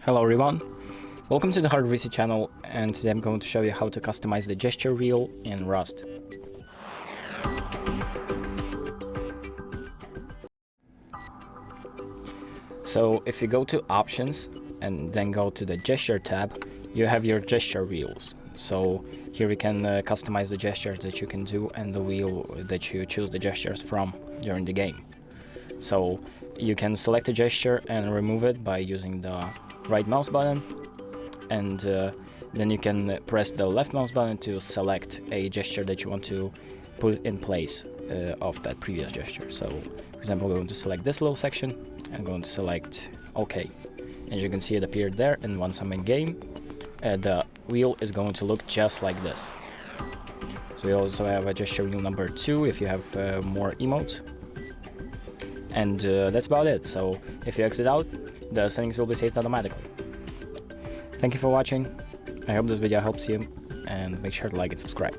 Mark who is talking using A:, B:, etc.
A: Hello everyone, welcome to the HardReset channel, and today I'm going to show you how to customize the gesture wheel in Rust. So if you go to options and then go to the gesture tab, you have your gesture wheels. So here you can customize the gestures that you can do and the wheel that you choose the gestures from during the game. So you can select a gesture and remove it by using the right mouse button, and then you can press the left mouse button to select a gesture that you want to put in place of that previous gesture. So for example, we're going to select this little section and going to select OK. As you can see, it appeared there, and once I'm in game, the wheel is going to look just like this. So we also have a gesture wheel number 2 if you have more emotes. And that's about it. So if you exit out, the settings will be saved automatically. Thank you for watching. I hope this video helps you, and make sure to like and subscribe.